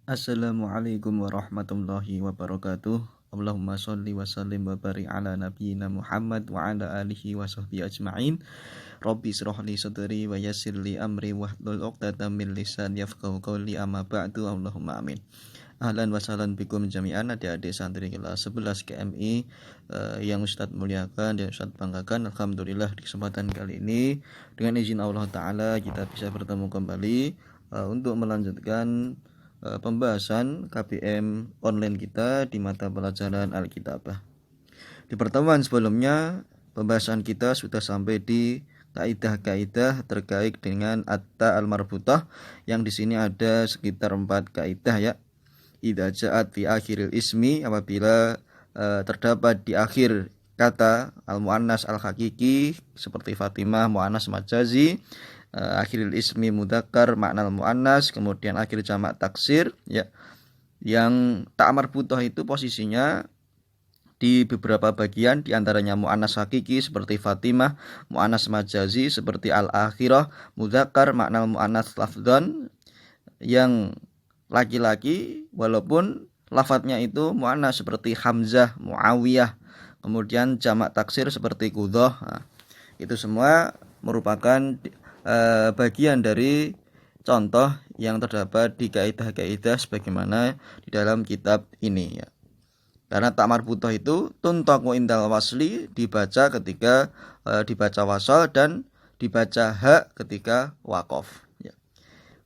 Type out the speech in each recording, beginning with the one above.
Assalamualaikum warahmatullahi wabarakatuh. Allahumma sholli wa sallim wa barik ala nabiyyina Muhammad wa ala alihi wa sahbihi ajma'in. Rabbi shrah li sadri wa yassir li amri wahlul 'uqdatam min lisani yafqahu qawli, amma ba'du. Allahumma amin. Ahlan wa sahlan bikum jami'an, adik-adik santri kelas 11 KMI yang Ustadz muliakan dan Ustadz banggakan. Alhamdulillah di kesempatan kali ini dengan izin Allah Ta'ala kita bisa bertemu kembali untuk melanjutkan pembahasan KPM online kita di mata pelajaran Alkitabah. Di pertemuan sebelumnya pembahasan kita sudah sampai di kaidah-kaidah terkait dengan at-ta al-marbutah, yang di sini ada sekitar 4 kaidah ya. Idza ja'at fi akhiril ismi, apabila terdapat di akhir kata al-muannas al-hakiki seperti Fatimah muannas majazi, akhiril ismi mudzakkar makna al-muannas, kemudian akhir jamak taksir ya. Yang ta marbutah itu posisinya di beberapa bagian, diantaranya mu'annas hakiki seperti Fatimah, mu'annas majazi seperti al-akhirah, mudzakkar makna mu'annas lafdzan yang laki-laki walaupun lafadznya itu mu'annas seperti Hamzah, Muawiyah, kemudian jamak taksir seperti Qudzah. Nah, itu semua merupakan bagian dari contoh yang terdapat di kaidah-kaidah sebagaimana di dalam kitab ini ya. Karena ta marbutah itu tuntaku indal wasli, dibaca ketika dibaca wasal dan dibaca hak ketika waqaf ya.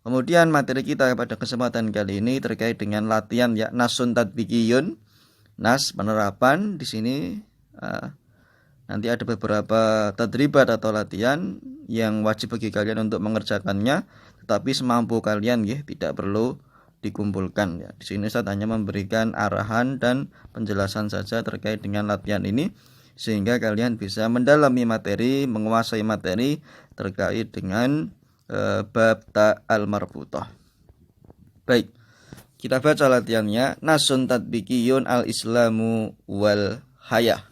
Kemudian materi kita pada kesempatan kali ini terkait dengan latihan ya, nasun tadbikiyun, nas penerapan. Di sini nanti ada beberapa tadribat atau latihan yang wajib bagi kalian untuk mengerjakannya, tetapi semampu kalian ya, tidak perlu dikumpulkan ya. Di sini Ustaz hanya memberikan arahan dan penjelasan saja terkait dengan latihan ini, sehingga kalian bisa mendalami materi, menguasai materi terkait dengan bab ta al-marbutah. Baik, kita baca latihannya. Nasun tadbikiyun al-islamu wal hayah,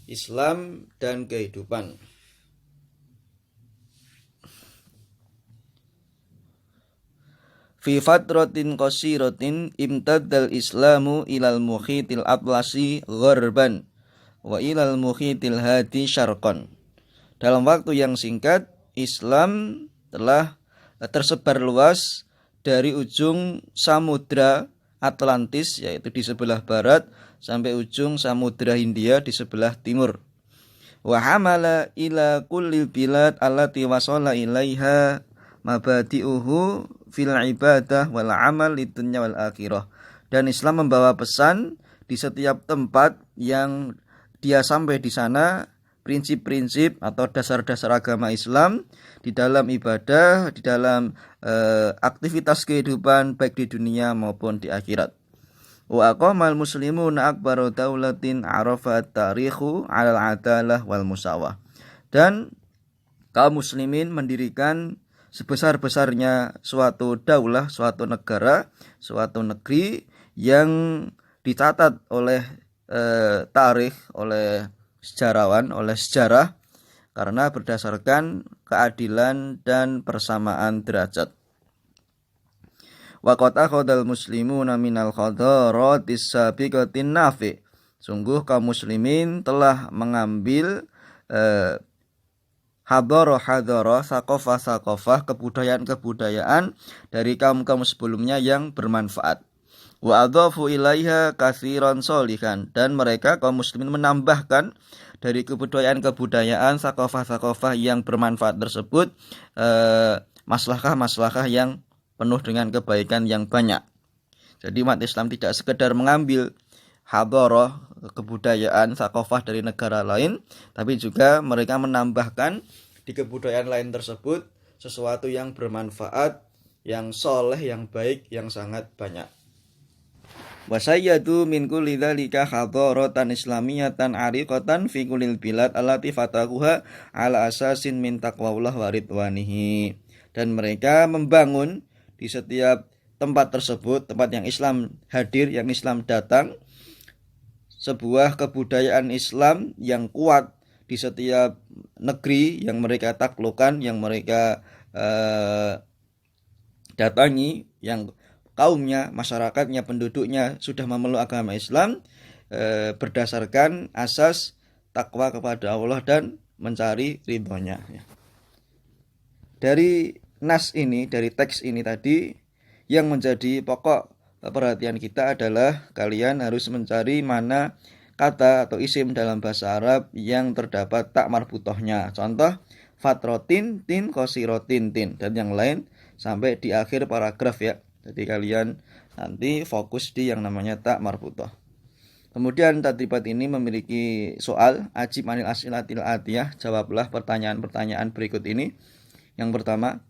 Islam dan kehidupan. Fi fatratin qasiratin imtaddal islamu ilal muhitil atlasi gharban wa ilal muhitil hadi syarqan. Dalam waktu yang singkat, Islam telah tersebar luas dari ujung samudra Atlantis, yaitu di sebelah barat, sampai ujung samudra Hindia di sebelah timur. Wa hamala ila kullil bilad allati wasala ilaiha mabadi'uhu fil ibadah wal amal lidunya wal akhirah. Dan Islam membawa pesan di setiap tempat yang dia sampai di sana, prinsip-prinsip atau dasar-dasar agama Islam di dalam ibadah, di dalam aktivitas kehidupan baik di dunia maupun di akhirat. Wa aqamal muslimuna akbaru daulatin arafa at-tarikhu 'alal 'adalah wal musawah. Dan kaum muslimin mendirikan sebesar-besarnya suatu daulah, suatu negara, suatu negeri yang dicatat oleh tarikh, oleh sejarawan, oleh sejarah, karena berdasarkan keadilan dan persamaan derajat. Wa qad akhadhal muslimuna minal khadaratis sabiqatin nafi'. Sungguh kaum muslimin telah mengambil hadarah, sakofah, kebudayaan dari kaum-kaum sebelumnya yang bermanfaat. Wa adhafu ilaiha katsiran sholihan, dan mereka kaum muslimin menambahkan dari kebudayaan, sakofah yang bermanfaat tersebut maslahah yang penuh dengan kebaikan yang banyak. Jadi umat Islam tidak sekedar mengambil hadarah, kebudayaan, sakofah dari negara lain, tapi juga mereka menambahkan di kebudayaan lain tersebut sesuatu yang bermanfaat, yang soleh, yang baik, yang sangat banyak. Wasayyadu min kulli dzalika hadaratan islamiyatan ariqatan fi kullil bilad allati fatahuha ala asasin min taqwallah wa ridwanihi. Dan mereka membangun di setiap tempat tersebut, tempat yang Islam hadir, yang Islam datang, sebuah kebudayaan Islam yang kuat di setiap negeri yang mereka taklukkan, yang mereka datangi, yang kaumnya, masyarakatnya, penduduknya sudah memeluk agama Islam berdasarkan asas takwa kepada Allah dan mencari ridhonya. Dari nas ini, dari teks ini tadi, yang menjadi pokok perhatian kita adalah kalian harus mencari mana kata atau isim dalam bahasa Arab yang terdapat tak marbutohnya. Contoh, fatrotin, tin, kosirotin, tin, dan yang lain sampai di akhir paragraf ya. Jadi kalian nanti fokus di yang namanya tak marbutoh. Kemudian tadribat ini memiliki soal ajib anil as'ilatil atiyah, jawablah pertanyaan-pertanyaan berikut ini. Yang pertama,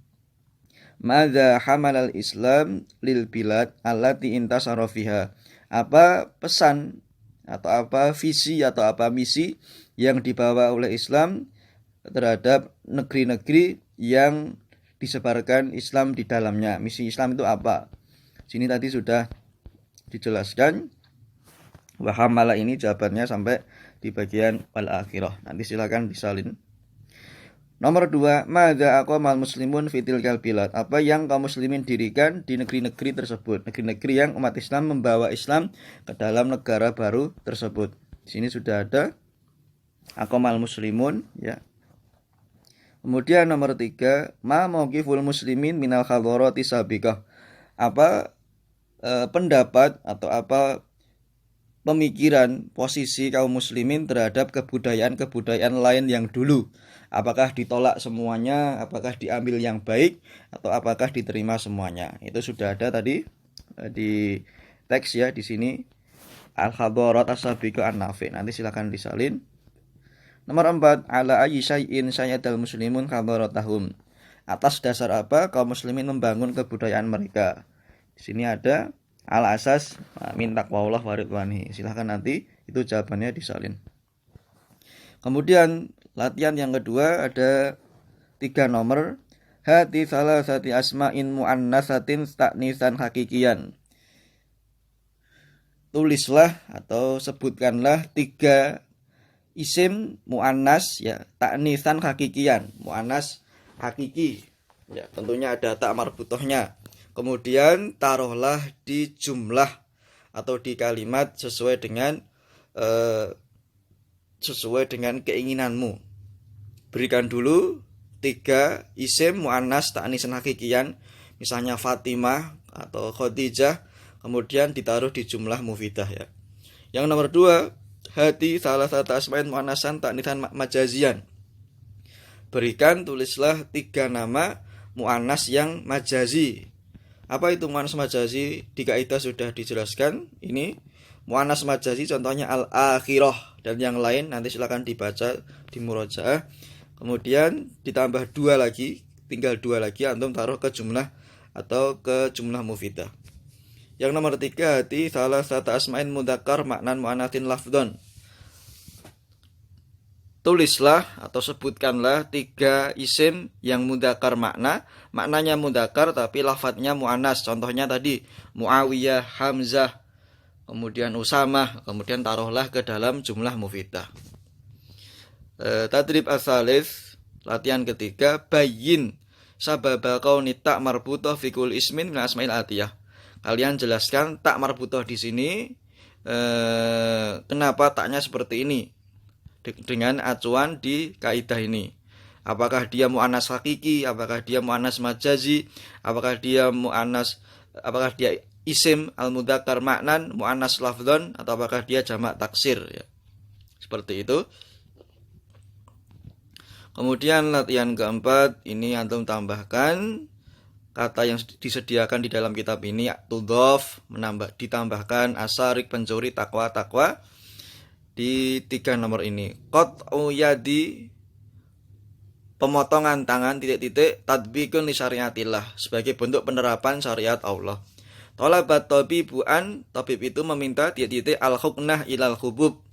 madza hamalal Islam lil bilad allati intasara fiha? Apa pesan atau apa visi atau apa misi yang dibawa oleh Islam terhadap negeri-negeri yang disebarkan Islam di dalamnya? Misi Islam itu apa? Sini tadi sudah dijelaskan. Wahamala ini jawabannya sampai di bagian wal akhirah. Nanti silakan disalin. Nomor 2, madza aqamal muslimun fitil kalbilat? Apa yang kaum muslimin dirikan di negeri-negeri tersebut? Negeri-negeri yang umat Islam membawa Islam ke dalam negara baru tersebut. Di sini sudah ada aqamal muslimun ya. Kemudian nomor 3, ma mauqiful muslimin minal hadharati sabiqah? Apa pendapat atau apa pemikiran posisi kaum muslimin terhadap kebudayaan-kebudayaan lain yang dulu? Apakah ditolak semuanya, apakah diambil yang baik, atau apakah diterima semuanya? Itu sudah ada tadi di teks ya, di sini al-hadarat as-sabiqah an-nafi. Nanti silakan disalin. Nomor 4, ala ayyi syai'in sayyadal muslimun hadaratahum? Atas dasar apa kaum muslimin membangun kebudayaan mereka? Di sini ada al-asas min taqwallah wa ridwani. Silahkan nanti itu jawabannya disalin. Kemudian latihan yang kedua ada 3 nomor. Hati salasati asma'in mu'annasatin ta'nisan hakikian. Tulislah atau sebutkanlah 3 isim mu'annas ya, ta'nisan hakikian, mu'annas hakiki. Ya, tentunya ada tak marbutohnya. Kemudian taruhlah di jumlah atau di kalimat sesuai dengan keinginanmu. Berikan dulu 3 isim mu'annas ta'nisan hakikian, misalnya Fatimah atau Khadijah, kemudian ditaruh di jumlah mufidah ya. Yang nomor 2, hati salah satu asma'in mu'annasan ta'nisan majazian. Berikan, tulislah 3 nama mu'annas yang majazi. Apa itu mu'annas majazi? Di kaidah sudah dijelaskan. Ini mu'annas majazi contohnya al-akhirah dan yang lain, nanti silakan dibaca di murojaah. Kemudian ditambah 2 lagi, tinggal 2 lagi, antum taruh ke jumlah atau ke jumlah mufidah. Yang nomor 3, hati salah satu asma'in mudzakkar maknan mu'annatin lafdhon. Tulislah atau sebutkanlah 3 isim yang mudzakkar maknanya mudzakkar tapi lafadznya muannas. Contohnya tadi Muawiyah, Hamzah, kemudian Usamah, kemudian taruhlah ke dalam jumlah mufidah. Tadrib as-salis, latihan ketiga, bayyin sababa kauni tak marbutoh fi kulli ismin min asmail atiyah. Kalian jelaskan tak marbutoh di sini kenapa taknya seperti ini dengan acuan di kaidah ini. Apakah dia mu'annas hakiki, apakah dia mu'annas majazi, apakah dia isim al-mudzakkar maknan, mu'annas lafdhon, atau apakah dia jamak taksir ya. Seperti itu. Kemudian latihan keempat, ini antum tambahkan kata yang disediakan di dalam kitab ini, tudhof, ditambahkan asarik, pencuri, takwa di 3 nomor ini. Qat'u yadi, pemotongan tangan, tadbikun li syariatillah, sebagai bentuk penerapan syariat Allah. Talabat tabibuan, tabib itu meminta al-huknah ilal hubub,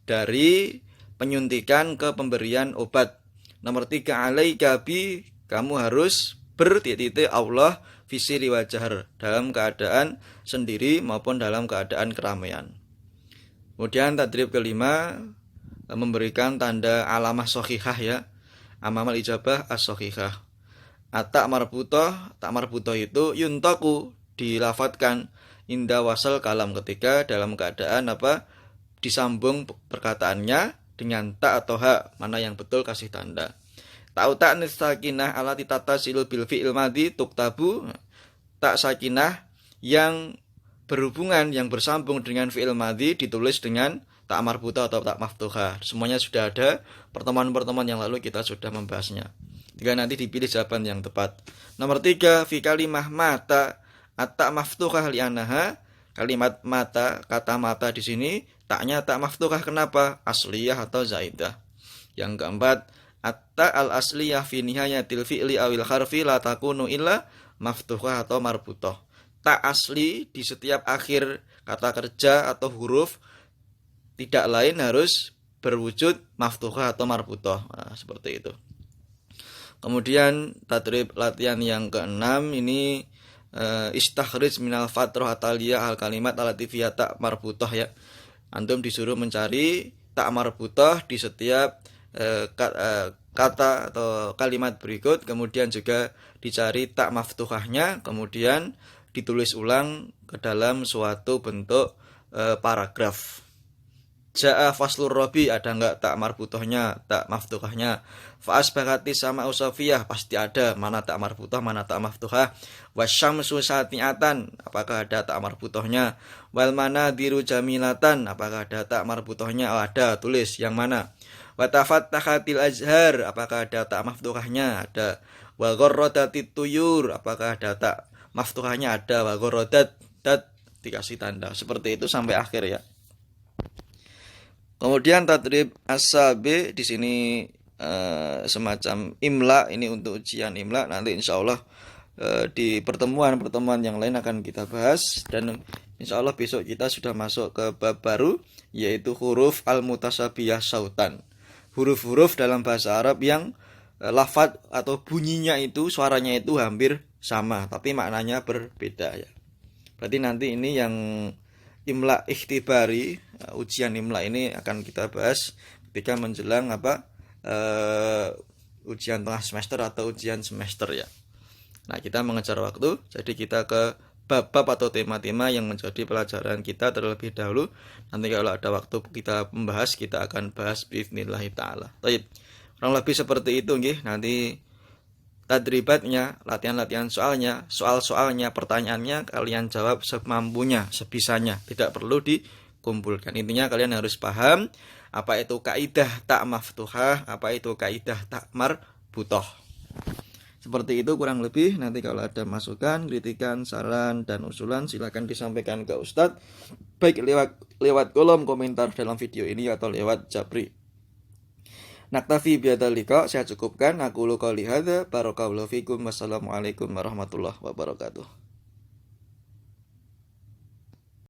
dari penyuntikan ke pemberian obat. Nomor 3, alaika bi, kamu harus Allah fisiri wajahar, dalam keadaan sendiri maupun dalam keadaan keramaian. Kemudian tadrib kelima, memberikan tanda alamah sahihah ya, amamal ijabah as-sahihah. Tak marbutoh itu yuntaku, dilafatkan inda wasal kalam, ketika dalam keadaan disambung perkataannya dengan ta atau ha, mana yang betul kasih tanda. Ta'u ta'nis sakinah alati tattasilu bil fi'il madhi tuktabu, tak sakinah yang berhubungan, yang bersambung dengan fi'il madhi ditulis dengan tak marbutah atau tak maftuhah. Semuanya sudah ada, pertemuan-pertemuan yang lalu kita sudah membahasnya. Jika nanti dipilih jawaban yang tepat. Nomor 3, fi kalimah mata at-ta maftuhah li'anaha. Kalimat mata, kata mata di sini taknya tak maftuhah, kenapa? Asliyah atau zaidah. Yang keempat, at-ta al-asliyah fi nihayatil fi'li awil harfi la takunu illa maftuhah atau marbutah. Tak asli di setiap akhir kata kerja atau huruf tidak lain harus berwujud maftuhah atau marbutah. Nah, seperti itu. Kemudian tadrib latihan yang ke-6 ini istakhrij minal fatrah ataliyah al kalimat alati fiha tak marbutah ya. Antum disuruh mencari tak marbutah di setiap kata atau kalimat berikut, kemudian juga dicari tak maftuhahnya, kemudian ditulis ulang ke dalam suatu bentuk paragraf. Ja'a faslur robi, ada enggak tak marbutahnya, tak maftuhahnya. Fa'asbahati sama usafiyah, pasti ada, mana tak marbutah, mana tak maftuhah. Wasyamsu sati'atan, apakah ada tak marbutahnya. Wal manadiru jamilatan, apakah ada tak marbutahnya? Oh, ada, tulis yang mana. Watafattahatil azhar, apakah ada tak maftuhahnya? Ada. Wa gharradatit tuyur, apakah ada tak maftuhahnya? Ada. Wa gharradat, dikasih tanda. Seperti itu sampai akhir ya. Kemudian tadrib as-sabi di sini semacam imla, ini untuk ujian imla. Nanti insyaallah di pertemuan-pertemuan yang lain akan kita bahas, dan insyaallah besok kita sudah masuk ke bab baru, yaitu huruf al-mutasabiyah sautan. Huruf-huruf dalam bahasa Arab yang lafaz atau bunyinya itu, suaranya itu hampir sama tapi maknanya berbeda ya. Berarti nanti ini yang imla ikhtibari, ujian imla ini akan kita bahas ketika menjelang ujian tengah semester atau ujian semester ya. Nah, kita mengejar waktu, jadi kita ke bab-bab atau tema-tema yang menjadi pelajaran kita terlebih dahulu. Nanti kalau ada waktu kita membahas, kita akan bahas bi'idznillah ta'ala. Baik, kurang lebih seperti itu nggih. Nanti tadribatnya, latihan-latihan soalnya, soal-soalnya, pertanyaannya kalian jawab semampunya, sebisanya, tidak perlu dikumpulkan. Intinya kalian harus paham apa itu kaidah tak maftuhah, apa itu kaidah tak marbutah. Seperti itu kurang lebih. Nanti kalau ada masukan, kritikan, saran dan usulan silakan disampaikan ke Ustadz, baik lewat kolom komentar dalam video ini atau lewat Jabri. Naktafi bihadzal liqa, saya cukupkan. Aku qouli hadza, barakallahu fikum, wassalamualaikum warahmatullahi wabarakatuh.